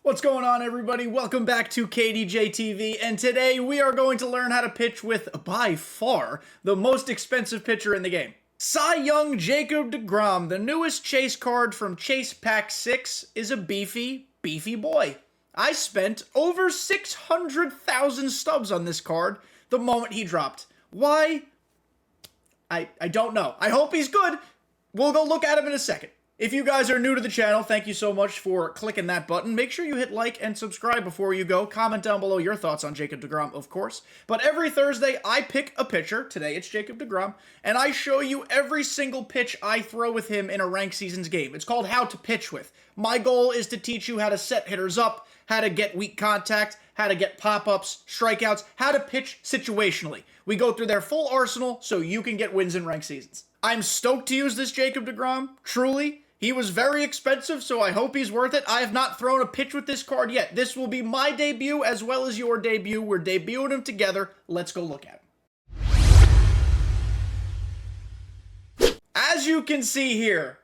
What's going on, everybody? Welcome back to kdjTV, and today we are going to learn how to pitch with, by far, the most expensive pitcher in the game. Cy Young Jacob Degrom, the newest chase card from Chase Pack 6, is a beefy boy. I spent over 600,000 stubs on this card the moment he dropped. Why? I don't know. I hope he's good. We'll go look at him in a second. If you guys are new to the channel, thank you so much for clicking that button. Make sure you hit like and subscribe before you go. Comment down below your thoughts on Jacob Degrom, of course. But every Thursday, I pick a pitcher. Today, it's Jacob Degrom. And I show you every single pitch I throw with him in a ranked seasons game. It's called How to Pitch With. My goal is to teach you how to set hitters up, how to get weak contact, how to get pop-ups, strikeouts, how to pitch situationally. We go through their full arsenal so you can get wins in ranked seasons. I'm stoked to use this Jacob Degrom, truly. He was very expensive, so I hope he's worth it. I have not thrown a pitch with this card yet. This will be my debut as well as your debut. We're debuting him together. Let's go look at him. As you can see here,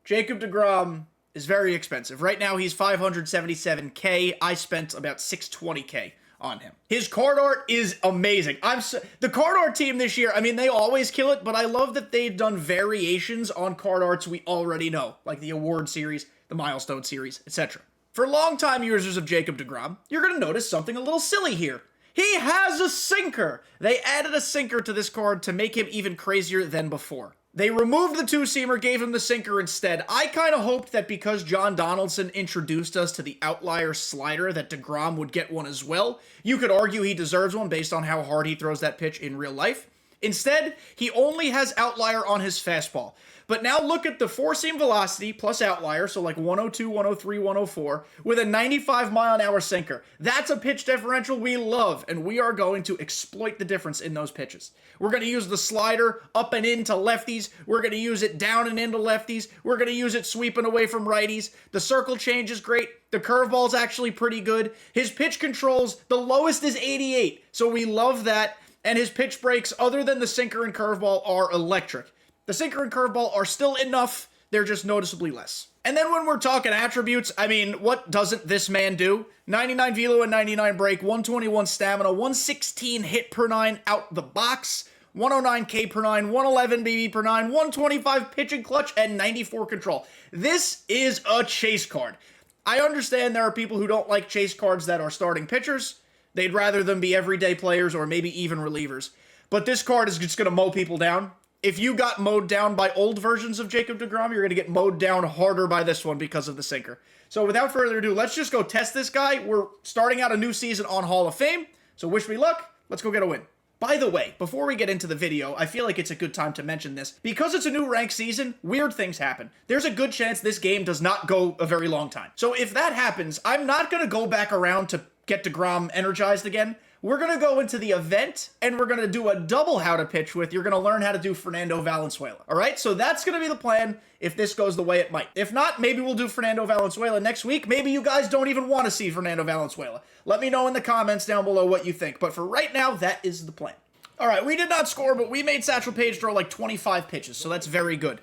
Jacob Degrom is very expensive. Right now, he's $577K. I spent about $620K on him. His card art is amazing. The card art team this year, I mean, they always kill it, but I love that they've done variations on card arts we already know, like the Award Series, the Milestone Series, etc. For longtime users of Jacob Degrom, you're going to notice something a little silly here. He has a sinker! They added a sinker to this card to make him even crazier than before. They removed the two-seamer, gave him the sinker instead. I kind of hoped that because John Donaldson introduced us to the outlier slider that Degrom would get one as well. You could argue he deserves one based on how hard he throws that pitch in real life. Instead, he only has outlier on his fastball. But now look at the four-seam velocity plus outlier, so like 102, 103, 104, with a 95-mile-an-hour sinker. That's a pitch differential we love, and we are going to exploit the difference in those pitches. We're going to use the slider up and into lefties. We're going to use it down and into lefties. We're going to use it sweeping away from righties. The circle change is great. The curveball's actually pretty good. His pitch controls, the lowest is 88, so we love that. And his pitch breaks, other than the sinker and curveball, are electric. The sinker and curveball are still enough, they're just noticeably less. And then when we're talking attributes, I mean, what doesn't this man do? 99 velo and 99 break, 121 stamina, 116 hit per 9 out the box, 109 K per 9, 111 BB per 9, 125 pitching clutch, and 94 control. This is a chase card. I understand there are people who don't like chase cards that are starting pitchers. They'd rather them be everyday players or maybe even relievers. But this card is just going to mow people down. If you got mowed down by old versions of Jacob Degrom, you're going to get mowed down harder by this one because of the sinker. So without further ado, let's just go test this guy. We're starting out a new season on Hall of Fame, so wish me luck. Let's go get a win. By the way, before we get into the video, I feel like it's a good time to mention this. Because it's a new ranked season, weird things happen. There's a good chance this game does not go a very long time. So if that happens, I'm not going to go back around to get Degrom energized again. We're going to go into the event, and we're going to do a double how to pitch with. You're going to learn how to do Fernando Valenzuela. All right? So that's going to be the plan if this goes the way it might. If not, maybe we'll do Fernando Valenzuela next week. Maybe you guys don't even want to see Fernando Valenzuela. Let me know in the comments down below what you think. But for right now, that is the plan. All right, we did not score, but we made Satchel Paige throw like 25 pitches, so that's very good.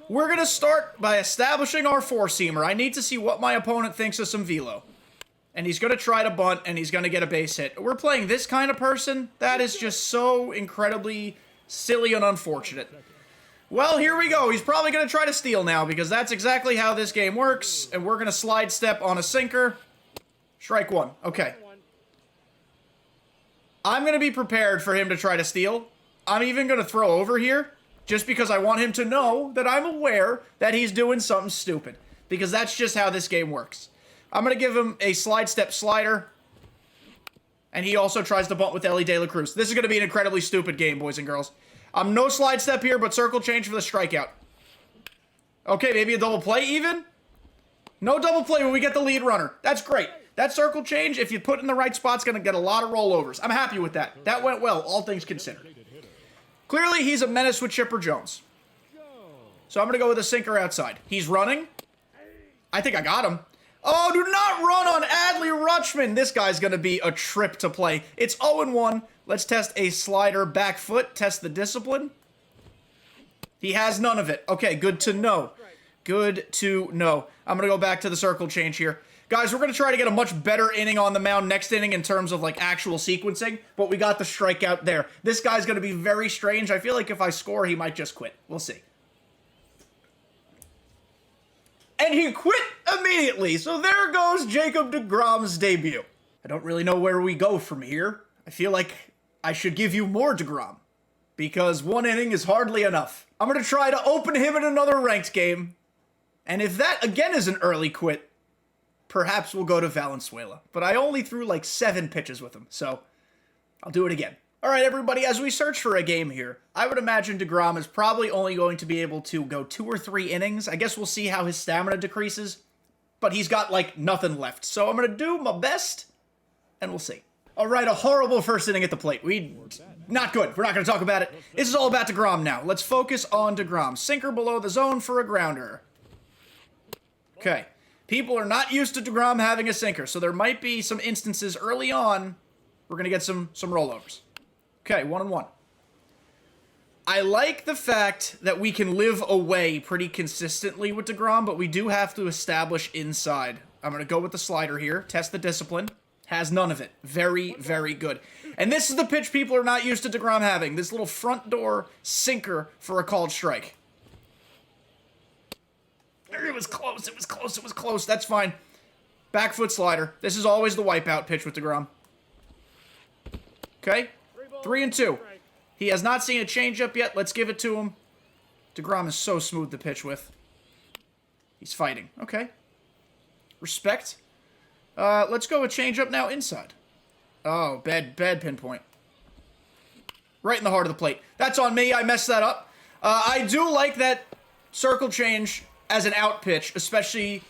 We're going to start by establishing our four-seamer. I need to see what my opponent thinks of some velo. And he's going to try to bunt, and he's going to get a base hit. We're playing this kind of person? That is just so incredibly silly and unfortunate. Well, here we go. He's probably going to try to steal now, because that's exactly how this game works. And we're going to slide step on a sinker. Strike one. Okay. I'm going to be prepared for him to try to steal. I'm even going to throw over here, just because I want him to know that I'm aware that he's doing something stupid. Because that's just how this game works. I'm going to give him a slide step slider. And he also tries to bunt with Ellie De La Cruz. This is going to be an incredibly stupid game, boys and girls. No slide step here, but circle change for the strikeout. Okay, maybe a double play even? No double play when we get the lead runner. That's great. That circle change, if you put in the right spot, is going to get a lot of rollovers. I'm happy with that. That went well, all things considered. Clearly, he's a menace with Chipper Jones. So I'm going to go with a sinker outside. He's running. I think I got him. Oh, do not run on Adley Rutschman. This guy's going to be a trip to play. It's 0-1. Let's test a slider back foot. Test the discipline. He has none of it. Okay, good to know. Good to know. I'm going to go back to the circle change here. Guys, we're going to try to get a much better inning on the mound next inning in terms of, like, actual sequencing, but we got the strikeout there. This guy's going to be very strange. I feel like if I score, he might just quit. We'll see. And he quit immediately, so there goes Jacob deGrom's debut. I don't really know where we go from here. I feel like I should give you more deGrom, because one inning is hardly enough. I'm going to try to open him in another ranked game, and if that again is an early quit, perhaps we'll go to Valenzuela. But I only threw like 7 pitches with him, so I'll do it again. All right, everybody, as we search for a game here, I would imagine deGrom is probably only going to be able to go 2 or 3 innings. I guess we'll see how his stamina decreases, but he's got, like, nothing left. So I'm going to do my best, and we'll see. All right, a horrible first inning at the plate. Not good. We're not going to talk about it. This is all about deGrom now. Let's focus on deGrom. Sinker below the zone for a grounder. Okay. People are not used to deGrom having a sinker, so there might be some instances early on we're going to get some rollovers. Okay, 1-1. I like the fact that we can live away pretty consistently with deGrom, but we do have to establish inside. I'm going to go with the slider here, test the discipline. Has none of it. Very, very good. And this is the pitch people are not used to deGrom having. This little front door sinker for a called strike. It was close, it was close, it was close. That's fine. Back foot slider. This is always the wipeout pitch with deGrom. Okay. 3-2. He has not seen a changeup yet. Let's give it to him. deGrom is so smooth to pitch with. He's fighting. Okay. Respect. Let's go with changeup now inside. Oh, bad pinpoint. Right in the heart of the plate. That's on me. I messed that up. I do like that circle change as an out pitch, especially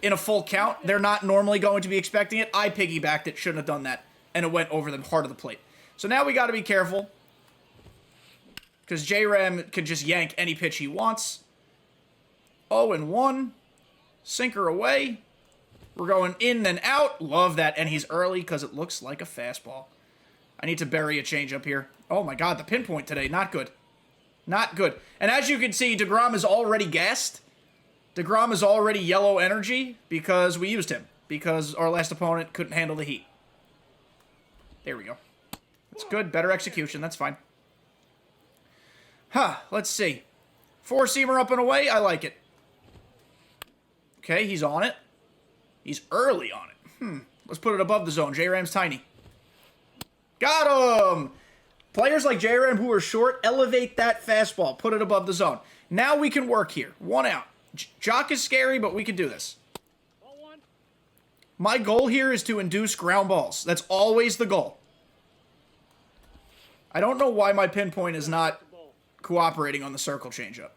in a full count. They're not normally going to be expecting it. I piggybacked it. Shouldn't have done that. And it went over the heart of the plate. So now we got to be careful, because J-Ram can just yank any pitch he wants. 0-1. Sinker away. We're going in and out. Love that. And he's early because it looks like a fastball. I need to bury a changeup here. Oh my god, the pinpoint today. Not good. Not good. And as you can see, deGrom is already gassed. deGrom is already yellow energy because we used him. Because our last opponent couldn't handle the heat. There we go. That's good. Better execution. That's fine. Let's see. 4-seamer up and away. I like it. Okay, he's on it. He's early on it. Let's put it above the zone. J-Ram's tiny. Got him! Players like J-Ram who are short, elevate that fastball. Put it above the zone. Now we can work here. 1 out. Jock is scary, but we can do this. My goal here is to induce ground balls. That's always the goal. I don't know why my pinpoint is not cooperating on the circle changeup.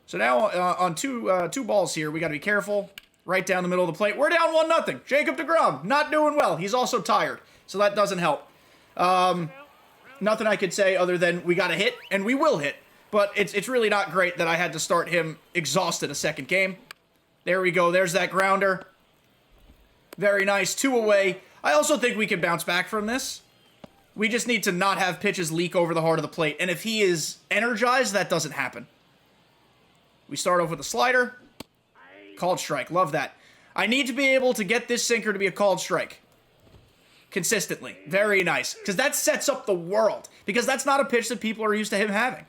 So now on two balls here, we got to be careful. Right down the middle of the plate. We're down 1-0. Jacob deGrom, not doing well. He's also tired, so that doesn't help. Nothing I could say other than we got to hit, and we will hit. But it's really not great that I had to start him exhausted a second game. There we go. There's that grounder. Very nice. 2 away. I also think we can bounce back from this. We just need to not have pitches leak over the heart of the plate. And if he is energized, that doesn't happen. We start off with a slider. Called strike. Love that. I need to be able to get this sinker to be a called strike. Consistently. Very nice. Because that sets up the world. Because that's not a pitch that people are used to him having.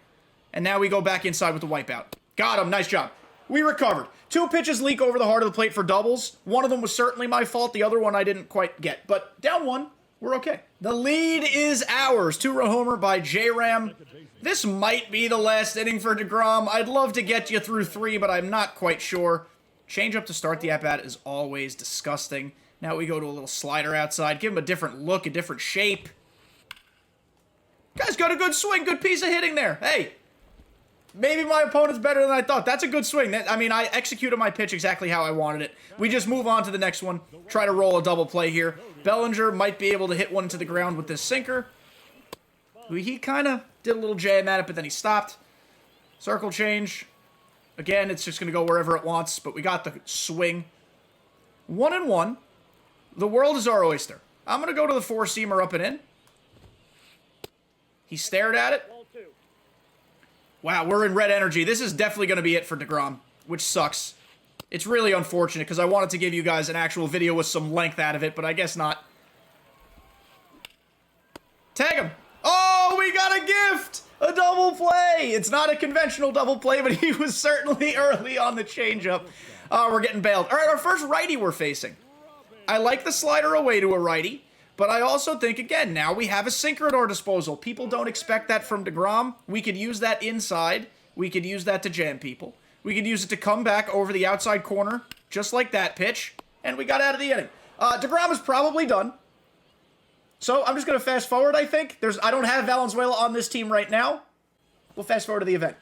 And now we go back inside with the wipeout. Got him. Nice job. We recovered. 2 pitches leak over the heart of the plate for doubles. One of them was certainly my fault. The other one I didn't quite get. But down 1. We're okay. The lead is ours. 2-run homer by J-Ram. This might be the last inning for deGrom. I'd love to get you through 3, but I'm not quite sure. Change up to start the at-bat is always disgusting. Now we go to a little slider outside. Give him a different look, a different shape. Guy's got a good swing. Good piece of hitting there. Hey, maybe my opponent's better than I thought. That's a good swing. I mean, I executed my pitch exactly how I wanted it. We just move on to the next one. Try to roll a double play here. Bellinger might be able to hit one to the ground with this sinker. He kind of did a little jam at it, but then he stopped. Circle change. Again, it's just going to go wherever it wants, but we got the swing. 1-1. The world is our oyster. I'm going to go to the 4-seamer up and in. He stared at it. Wow, we're in red energy. This is definitely going to be it for deGrom, which sucks. It's really unfortunate because I wanted to give you guys an actual video with some length out of it, but I guess not. Tag him. Oh, we got a gift! A double play! It's not a conventional double play, but he was certainly early on the changeup. We're getting bailed. All right, our first righty we're facing. I like the slider away to a righty, but I also think, again, now we have a sinker at our disposal. People don't expect that from Degrom. We could use that inside. We could use that to jam people. We could use it to come back over the outside corner, just like that pitch, and we got out of the inning. Degrom is probably done. So I'm just going to fast forward, I think. I don't have Valenzuela on this team right now. We'll fast forward to the event.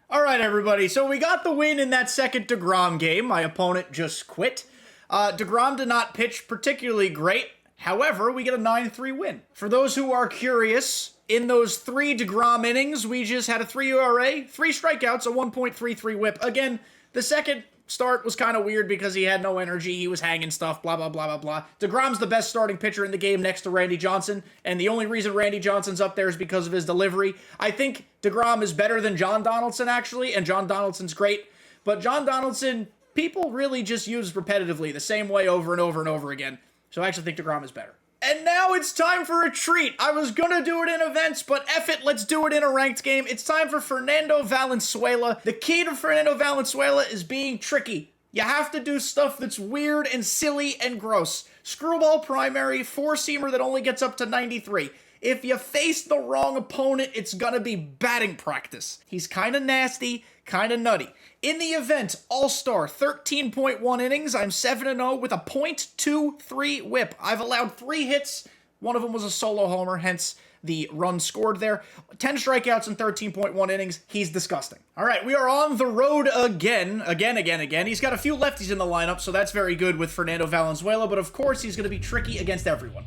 All right, everybody. So we got the win in that second Degrom game. My opponent just quit. Degrom did not pitch particularly great. However, we get a 9-3 win. For those who are curious, in those 3 Degrom innings, we just had a 3 ERA, 3 strikeouts, a 1.33 whip. Again, the second start was kind of weird because he had no energy. He was hanging stuff, blah, blah, blah, blah, blah. Degrom's the best starting pitcher in the game next to Randy Johnson, and the only reason Randy Johnson's up there is because of his delivery. I think Degrom is better than John Donaldson, actually, and John Donaldson's great, but John Donaldson, people really just use repetitively the same way over and over and over again, so I actually think Degrom is better. And now it's time for a treat. I was gonna do it in events, but F it, let's do it in a ranked game. It's time for Fernando Valenzuela. The key to Fernando Valenzuela is being tricky. You have to do stuff that's weird and silly and gross. Screwball primary, 4-seamer that only gets up to 93. If you face the wrong opponent, it's gonna be batting practice. He's kinda nasty, kinda nutty. In the event, All-Star, 13.1 innings. I'm 7-0 with a .23 whip. I've allowed 3 hits. One of them was a solo homer, hence the run scored there. 10 strikeouts in 13.1 innings. He's disgusting. All right, we are on the road again. Again. He's got a few lefties in the lineup, so that's very good with Fernando Valenzuela, but of course he's going to be tricky against everyone.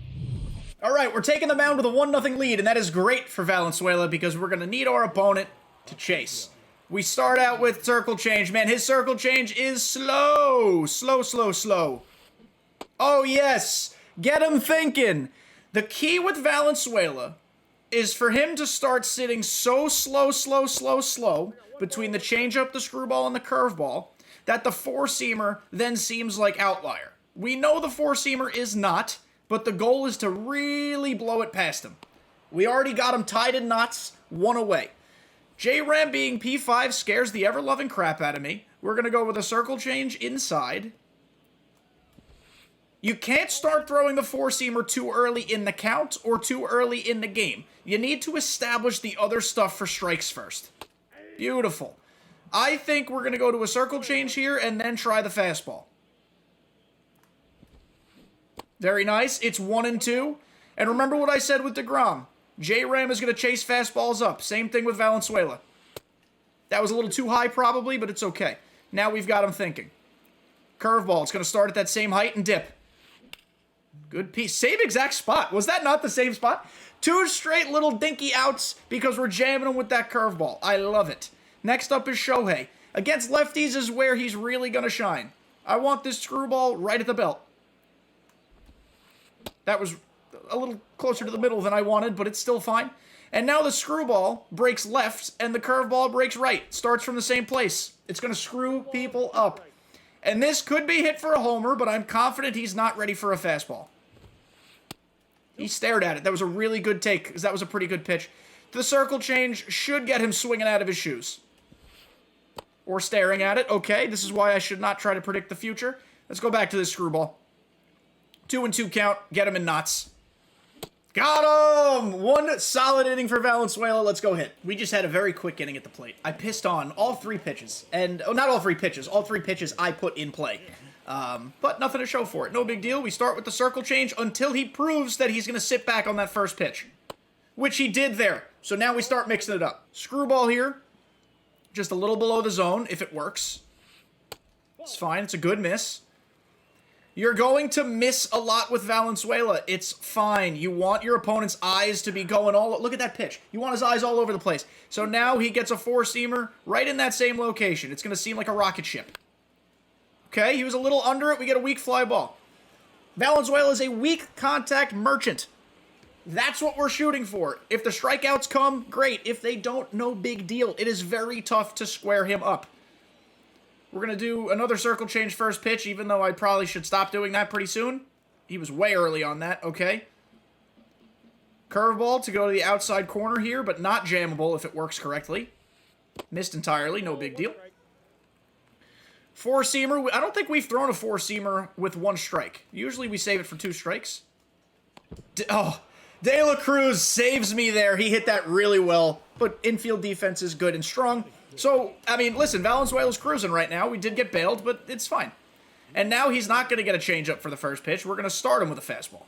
All right, we're taking the mound with a 1-0 lead, and that is great for Valenzuela because we're going to need our opponent to chase. We start out with circle change. Man, his circle change is slow. Slow. Oh, yes. Get him thinking. The key with Valenzuela is for him to start sitting so slow between the changeup, the screwball, and the curveball that the 4-seamer then seems like outlier. We know the 4-seamer is not, but the goal is to really blow it past him. We already got him tied in knots, 1 away. J-Ram being P5 scares the ever-loving crap out of me. We're going to go with a circle change inside. You can't start throwing the 4-seamer too early in the count or too early in the game. You need to establish the other stuff for strikes first. Beautiful. I think we're going to go to a circle change here and then try the fastball. Very nice. It's 1-2. And remember what I said with Degrom. J-Ram is going to chase fastballs up. Same thing with Valenzuela. That was a little too high probably, but it's okay. Now we've got him thinking. Curveball. It's going to start at that same height and dip. Good piece. Same exact spot. Was that not the same spot? 2 straight little dinky outs because we're jamming him with that curveball. I love it. Next up is Shohei. Against lefties is where he's really going to shine. I want this screwball right at the belt. That was a little closer to the middle than I wanted, but it's still fine. And now the screwball breaks left, and the curveball breaks right. Starts from the same place. It's going to screw people up. And this could be hit for a homer, but I'm confident he's not ready for a fastball. He stared at it. That was a really good take, because that was a pretty good pitch. The circle change should get him swinging out of his shoes. Or staring at it. Okay, this is why I should not try to predict the future. Let's go back to this screwball. 2-2 count. Get him in knots. Got him! 1 solid inning for Valenzuela. Let's go hit. We just had a very quick inning at the plate. I pissed on all 3 pitches. And, not all 3 pitches. All 3 pitches I put in play. But nothing to show for it. No big deal. We start with the circle change until he proves that he's going to sit back on that first pitch. Which he did there. So now we start mixing it up. Screwball here. Just a little below the zone, if it works. It's fine. It's a good miss. You're going to miss a lot with Valenzuela. It's fine. You want your opponent's eyes to be going all... Look at that pitch. You want his eyes all over the place. So now he gets a 4-seamer right in that same location. It's going to seem like a rocket ship. Okay, he was a little under it. We get a weak fly ball. Valenzuela is a weak contact merchant. That's what we're shooting for. If the strikeouts come, great. If they don't, no big deal. It is very tough to square him up. We're going to do another circle change first pitch, even though I probably should stop doing that pretty soon. He was way early on that. Okay. Curveball to go to the outside corner here, but not jammable if it works correctly. Missed entirely. No big deal. Four-seamer. I don't think we've thrown a four-seamer with one strike. Usually we save it for two strikes. De La Cruz saves me there. He hit that really well. But infield defense is good and strong. So, I mean, listen, Valenzuela's cruising right now. We did get bailed, but it's fine. And now he's not going to get a changeup for the first pitch. We're going to start him with a fastball.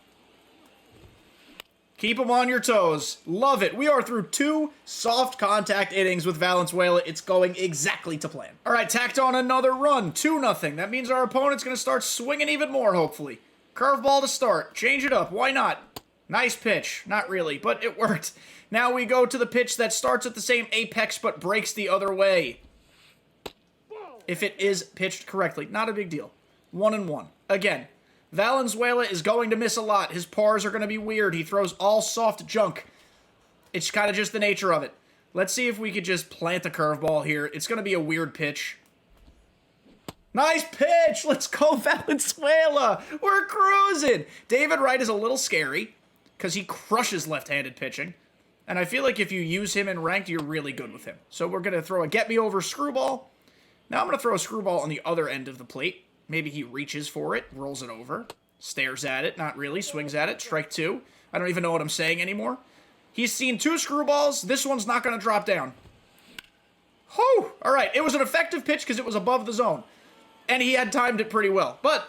Keep him on your toes. Love it. We are through 2 soft contact innings with Valenzuela. It's going exactly to plan. All right, tacked on another run. 2-0. That means our opponent's going to start swinging even more, hopefully. Curveball to start. Change it up. Why not? Nice pitch. Not really, but it worked. Now we go to the pitch that starts at the same apex but breaks the other way. If it is pitched correctly. Not a big deal. 1-1. Again. Valenzuela is going to miss a lot. His pars are going to be weird. He throws all soft junk. It's kind of just the nature of it. Let's see if we could just plant a curveball here. It's going to be a weird pitch. Nice pitch! Let's go, Valenzuela! We're cruising! David Wright is a little scary because he crushes left-handed pitching. And I feel like if you use him in ranked, you're really good with him. So we're going to throw a get-me-over screwball. Now I'm going to throw a screwball on the other end of the plate. Maybe he reaches for it, rolls it over, stares at it, not really, swings at it, strike 2. I don't even know what I'm saying anymore. He's seen 2 screwballs. This one's not going to drop down. Whew! All right, it was an effective pitch because it was above the zone. And he had timed it pretty well. But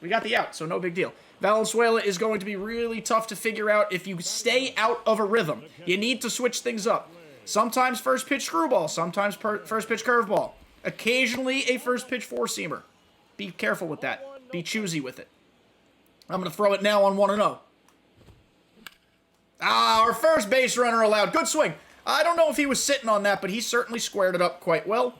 we got the out, so no big deal. Valenzuela is going to be really tough to figure out if you stay out of a rhythm. You need to switch things up. Sometimes first pitch screwball, sometimes first pitch curveball. Occasionally a first pitch four-seamer. Be careful with that. Be choosy with it. I'm going to throw it now on 1-0. Our first base runner allowed. Good swing. I don't know if he was sitting on that, but he certainly squared it up quite well.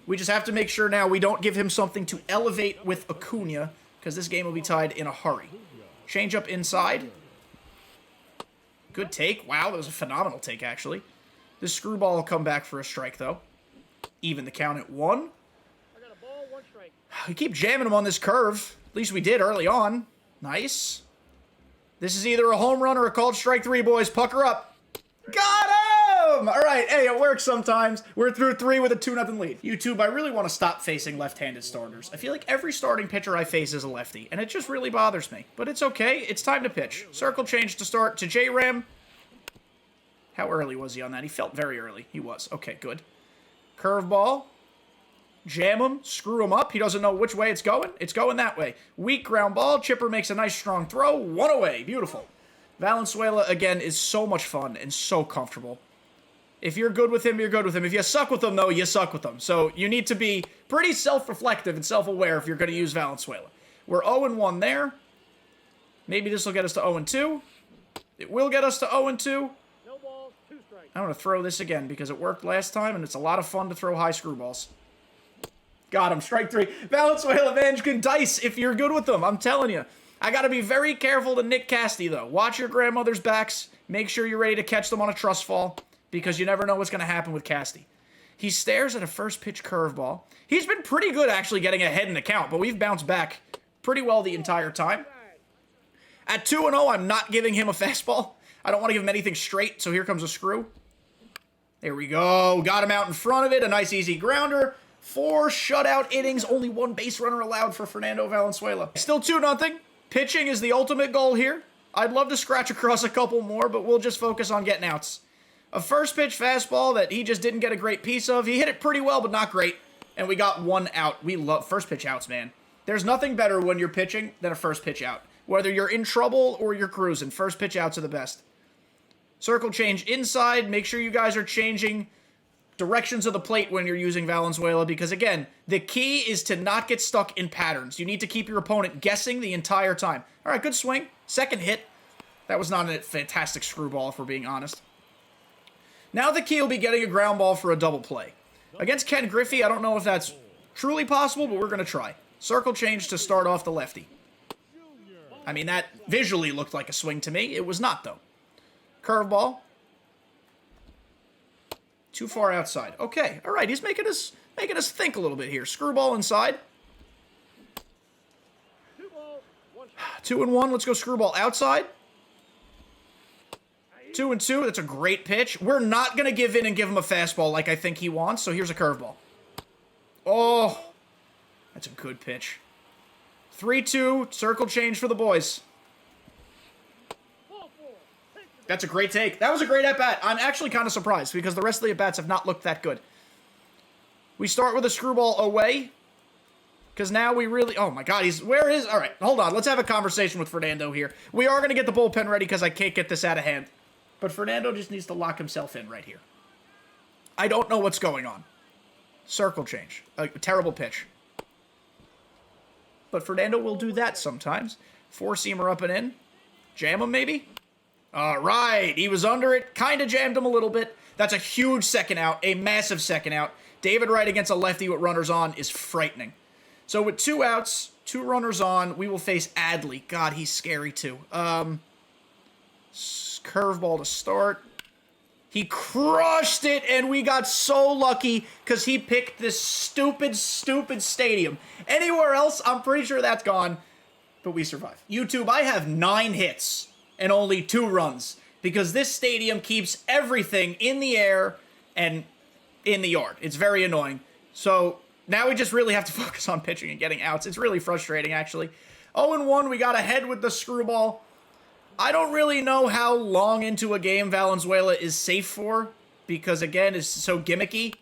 We just have to make sure now we don't give him something to elevate with Acuna, because this game will be tied in a hurry. Change up inside. Good take. Wow, that was a phenomenal take, actually. This screwball will come back for a strike, though. Even the count at 1. We keep jamming him on this curve. At least we did early on. Nice. This is either a home run or a called strike 3, boys. Pucker up. Got him! All right. Hey, it works sometimes. We're through 3 with a 2-0 lead. YouTube, I really want to stop facing left-handed starters. I feel like every starting pitcher I face is a lefty, and it just really bothers me. But it's okay. It's time to pitch. Circle change to start to J-Ram. How early was he on that? He felt very early. He was. Okay, good. Curveball. Jam him, screw him up. He doesn't know which way it's going. It's going that way. Weak ground ball. Chipper makes a nice strong throw. 1 away. Beautiful. Valenzuela, again, is so much fun and so comfortable. If you're good with him, you're good with him. If you suck with him, though, you suck with him. So you need to be pretty self-reflective and self-aware if you're going to use Valenzuela. We're 0-1 there. Maybe this will get us to 0-2. It will get us to 0-2. No balls, 2 strikes. I'm going to throw this again because it worked last time, and it's a lot of fun to throw high screwballs. Got him. Strike 3. Valenzuela, man, you can dice if you're good with them. I'm telling you. I got to be very careful to Nick Casty, though. Watch your grandmother's backs. Make sure you're ready to catch them on a trust fall because you never know what's going to happen with Casty. He stares at a first pitch curveball. He's been pretty good, actually, getting ahead in the count, but we've bounced back pretty well the entire time. At 2-0, I'm not giving him a fastball. I don't want to give him anything straight, so here comes a screw. There we go. Got him out in front of it. A nice, easy grounder. 4 shutout innings, only 1 base runner allowed for Fernando Valenzuela. Still 2-0. Pitching is the ultimate goal here. I'd love to scratch across a couple more, but we'll just focus on getting outs. A first pitch fastball that he just didn't get a great piece of. He hit it pretty well, but not great. And we got 1 out. We love first pitch outs, man. There's nothing better when you're pitching than a first pitch out. Whether you're in trouble or you're cruising, first pitch outs are the best. Circle change inside. Make sure you guys are changing directions of the plate when you're using Valenzuela because, again, the key is to not get stuck in patterns. You need to keep your opponent guessing the entire time. All right, good swing. Second hit. That was not a fantastic screwball, if we're being honest. Now the key will be getting a ground ball for a double play. Against Ken Griffey, I don't know if that's truly possible, but we're going to try. Circle change to start off the lefty. I mean, that visually looked like a swing to me. It was not, though. Curveball. Too far outside. Okay, all right. He's making us making us think a little bit here. Screwball inside. 2-1. Let's go screwball outside. 2-2. That's a great pitch. We're not going to give in and give him a fastball like I think he wants, so here's a curveball. Oh, that's a good pitch. 3-2. Circle change for the boys. That's a great take. That was a great at-bat. I'm actually kind of surprised because the rest of the at-bats have not looked that good. We start with a screwball away. Because now we really... Oh, my God. Where is... All right, hold on. Let's have a conversation with Fernando here. We are going to get the bullpen ready because I can't get this out of hand. But Fernando just needs to lock himself in right here. I don't know what's going on. Circle change. A terrible pitch. But Fernando will do that sometimes. Four-seamer up and in. Jam him, maybe? All right. He was under it. Kind of jammed him a little bit. That's a huge second out. A massive second out. David Wright against a lefty with runners on is frightening. So with 2 outs, 2 runners on, we will face Adley. God, he's scary too. Curveball to start. He crushed it, and we got so lucky because he picked this stupid, stupid stadium. Anywhere else, I'm pretty sure that's gone, but we survive. YouTube, I have 9 hits and only 2 runs because this stadium keeps everything in the air and in the yard. It's very annoying. So now we just really have to focus on pitching and getting outs. It's really frustrating, actually. 0-1, we got ahead with the screwball. I don't really know how long into a game Valenzuela is safe for, because, again, it's so gimmicky.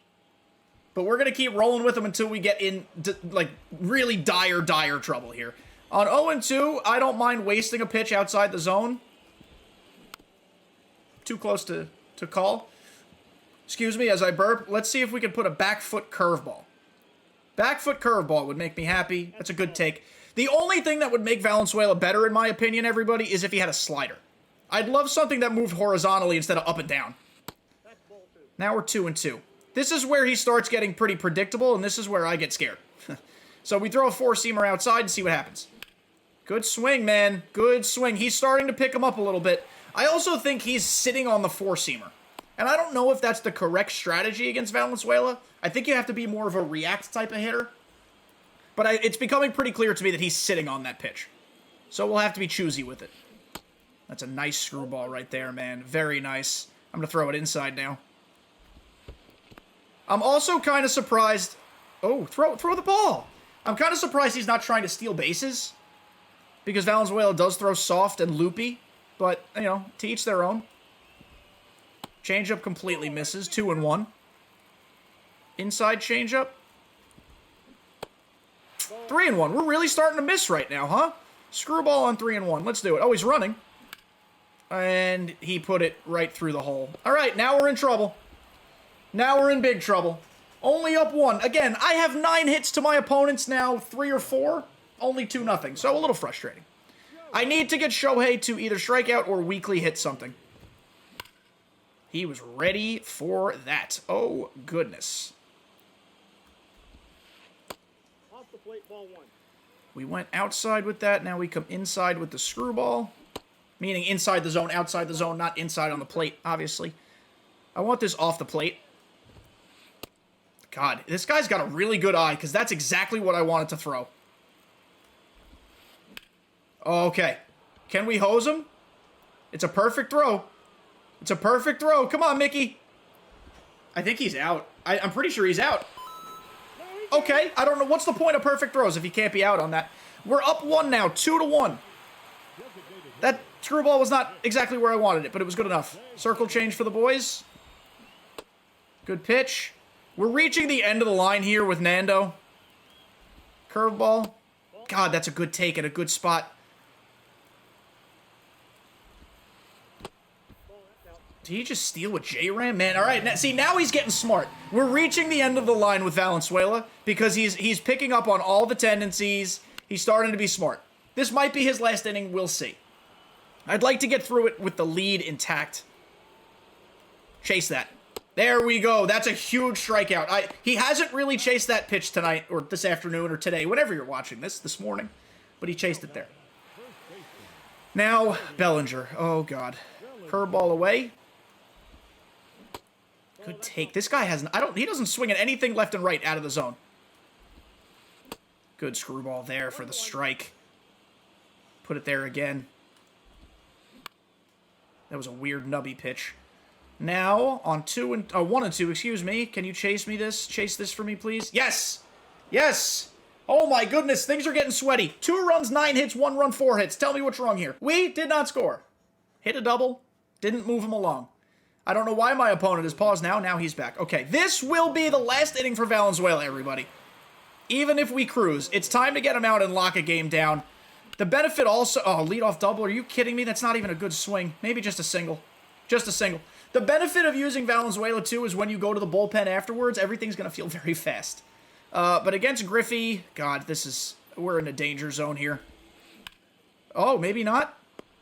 But we're going to keep rolling with him until we get in, like, really dire trouble here. On 0-2, I don't mind wasting a pitch outside the zone. Too close to call. Excuse me, as I burp. Let's see if we can put a back foot curveball. Back foot curveball would make me happy. That's a good take. The only thing that would make Valenzuela better, in my opinion, everybody, is if he had a slider. I'd love something that moved horizontally instead of up and down. Now we're 2-2. This is where he starts getting pretty predictable, and this is where I get scared. So we throw a 4-seamer outside and see what happens. Good swing, man. Good swing. He's starting to pick him up a little bit. I also think he's sitting on the 4-seamer. And I don't know if that's the correct strategy against Valenzuela. I think you have to be more of a react type of hitter. But it's becoming pretty clear to me that he's sitting on that pitch. So we'll have to be choosy with it. That's a nice screwball right there, man. Very nice. I'm going to throw it inside now. I'm also kind of surprised... Oh, throw the ball. I'm kind of surprised he's not trying to steal bases. Because Valenzuela does throw soft and loopy. But, you know, to each their own. Changeup completely misses. 2-1. Inside changeup. 3-1. We're really starting to miss right now, huh? Screwball on 3-1. Let's do it. Oh, he's running. And he put it right through the hole. All right, now we're in trouble. Now we're in big trouble. Only up 1. Again, I have 9 hits to my opponents now. 3 or 4. Only 2-0. So a little frustrating. I need to get Shohei to either strike out or weakly hit something. He was ready for that. Oh, goodness. Off the plate, ball 1. We went outside with that. Now we come inside with the screwball. Meaning inside the zone, outside the zone, not inside on the plate, obviously. I want this off the plate. God, this guy's got a really good eye, because that's exactly what I wanted to throw. Okay. Can we hose him? It's a perfect throw. It's a perfect throw. Come on, Mickey. I think he's out. I'm pretty sure he's out. Okay, I don't know. What's the point of perfect throws if he can't be out on that? We're up 1 now, 2-1. That screwball was not exactly where I wanted it, but it was good enough. Circle change for the boys. Good pitch. We're reaching the end of the line here with Nando. Curveball. God, that's a good take at a good spot. Did he just steal with J-Ram? Man, all right. Now, see, now he's getting smart. We're reaching the end of the line with Valenzuela because he's picking up on all the tendencies. He's starting to be smart. This might be his last inning. We'll see. I'd like to get through it with the lead intact. Chase that. There we go. That's a huge strikeout. He hasn't really chased that pitch tonight or this afternoon or today, whenever you're watching this morning. But he chased it there. Now, Bellinger. Oh, God. Curveball away. Good take. This guy has... he doesn't swing at anything left and right out of the zone. Good screwball there for the strike. Put it there again. That was a weird nubby pitch. Now, on 1 and 2, excuse me. Can you chase this for me, please? Yes! Yes! Oh my goodness, things are getting sweaty. 2 runs, 9 hits, 1 run, 4 hits. Tell me what's wrong here. We did not score. Hit a double. Didn't move him along. I don't know why my opponent is paused now. Now he's back. Okay, this will be the last inning for Valenzuela, everybody. Even if we cruise, it's time to get him out and lock a game down. The benefit also... Oh, leadoff double. Are you kidding me? That's not even a good swing. Maybe just a single. Just a single. The benefit of using Valenzuela, too, is when you go to the bullpen afterwards, everything's going to feel very fast. But against Griffey... God, this is... We're in a danger zone here. Oh, maybe not.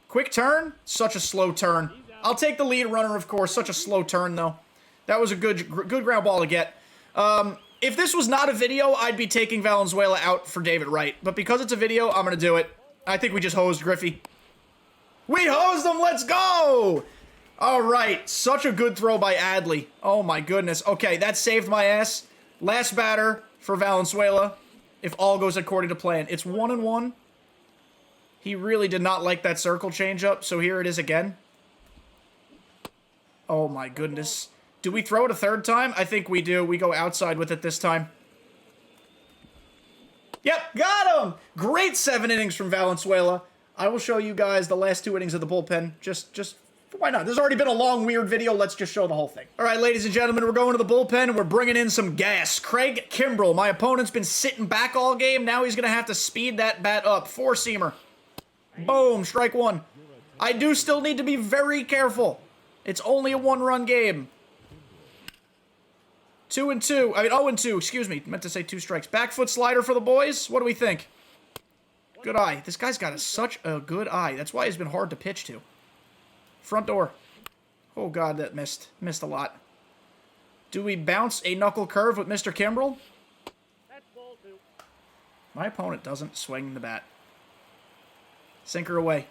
Quick turn. Such a slow turn. I'll take the lead runner, of course. Such a slow turn, though. That was a good ground ball to get. If this was not a video, I'd be taking Valenzuela out for David Wright. But because it's a video, I'm going to do it. I think we just hosed Griffey. We hosed him! Let's go! All right. Such a good throw by Adley. Oh, my goodness. Okay, that saved my ass. Last batter for Valenzuela, if all goes according to plan. It's 1 and 1. He really did not like that circle changeup, so here it is again. Oh, my goodness. Do we throw it a third time? I think we do. We go outside with it this time. Yep, got him! Great 7 innings from Valenzuela. I will show you guys the last 2 innings of the bullpen. Just why not? There's already been a long, weird video. Let's just show the whole thing. All right, ladies and gentlemen, we're going to the bullpen, and we're bringing in some gas. Craig Kimbrell. My opponent's been sitting back all game. Now he's going to have to speed that bat up. 4-seamer. Boom, strike 1. I do still need to be very careful. It's only a 1-run game. 2 and 2. I mean, 0 and 2. Excuse me. Meant to say 2 strikes. Back foot slider for the boys. What do we think? Good eye. This guy's got such a good eye. That's why he's been hard to pitch to. Front door. Oh, God, that missed. Missed a lot. Do we bounce a knuckle curve with Mr. Kimbrell? That's ball 2. My opponent doesn't swing the bat. Sinker away.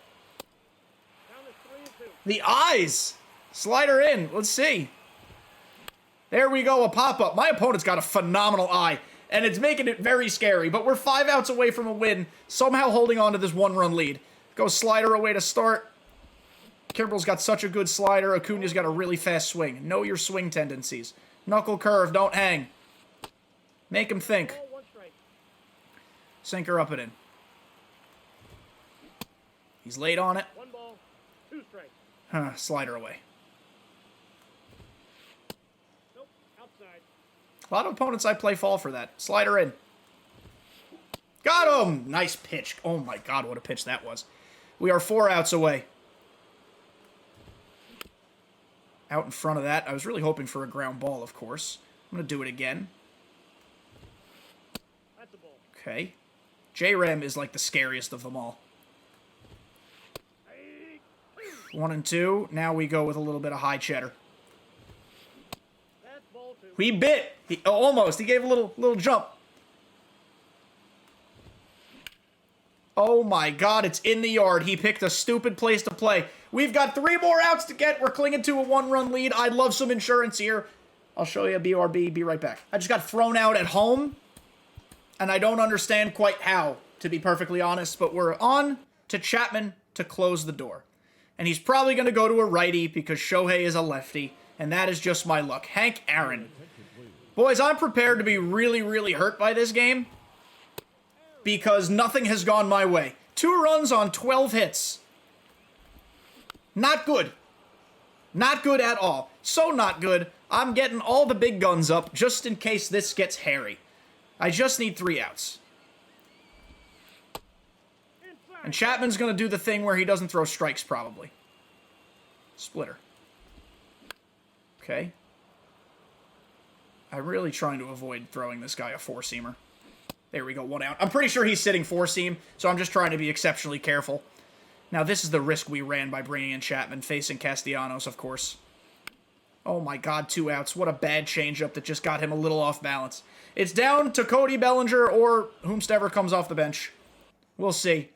Down to 3 and 2. The eyes! Slider in. Let's see. There we go, a pop-up. My opponent's got a phenomenal eye, and it's making it very scary, but we're 5 outs away from a win, somehow holding on to this 1-run lead. Go slider away to start. Kimbrell's got such a good slider. Acuna's got a really fast swing. Know your swing tendencies. Knuckle curve, don't hang. Make him think. Ball 1 strike. Sinker up and in. He's late on it. 1 ball, 2 strikes. Slider away. Nope, outside. A lot of opponents I play fall for that. Slider in. Got him! Nice pitch. Oh my God, what a pitch that was. We are 4 outs away. Out in front of that. I was really hoping for a ground ball, of course. I'm going to do it again. That's a ball. Okay. J-Ram is like the scariest of them all. 1 and 2. Now we go with a little bit of high cheddar. That's ball 2. We bit. Almost. He gave a little jump. Oh my God, it's in the yard. He picked a stupid place to play. We've got 3 more outs to get. We're clinging to a 1-run lead. I'd love some insurance here. I'll show you a BRB. Be right back. I just got thrown out at home, and I don't understand quite how, to be perfectly honest, but we're on to Chapman to close the door. And he's probably going to go to a righty because Shohei is a lefty, and that is just my luck. Hank Aaron. Boys, I'm prepared to be really, really hurt by this game because nothing has gone my way. 2 runs on 12 hits. Not good. Not good at all. So not good, I'm getting all the big guns up just in case this gets hairy. I just need 3 outs. And Chapman's going to do the thing where he doesn't throw strikes, probably. Splitter. Okay. I'm really trying to avoid throwing this guy a 4-seamer. There we go, 1 out. I'm pretty sure he's sitting 4-seam, so I'm just trying to be exceptionally careful. Now, this is the risk we ran by bringing in Chapman, facing Castellanos, of course. Oh my God, 2 outs. What a bad changeup that just got him a little off balance. It's down to Cody Bellinger or whomsoever comes off the bench. We'll see.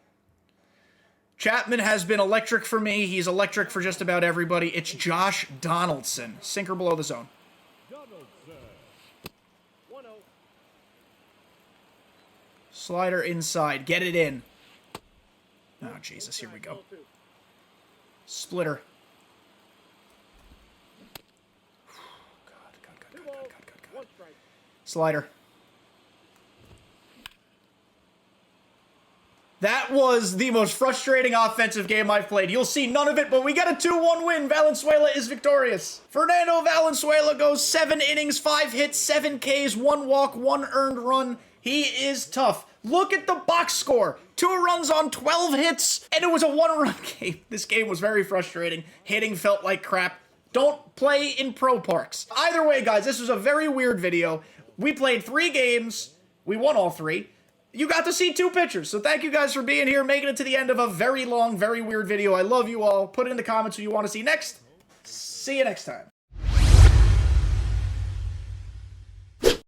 Chapman has been electric for me. He's electric for just about everybody. It's Josh Donaldson. Sinker below the zone. 1-0. Slider inside. Get it in. Oh, Jesus. Here we go. Ball 2. Splitter. God. 2 balls, 1 strike. Slider. That was the most frustrating offensive game I've played. You'll see none of it, but we got a 2-1 win. Valenzuela is victorious. Fernando Valenzuela goes 7 innings, 5 hits, 7 Ks, 1 walk, 1 earned run. He is tough. Look at the box score. 2 runs on 12 hits, and it was a 1-run game. This game was very frustrating. Hitting felt like crap. Don't play in pro parks. Either way, guys, this was a very weird video. We played 3 games. We won all 3. You got to see 2 pitchers, so thank you guys for being here, making it to the end of a very long, very weird video. I love you all. Put it in the comments who you want to see next. See you next time.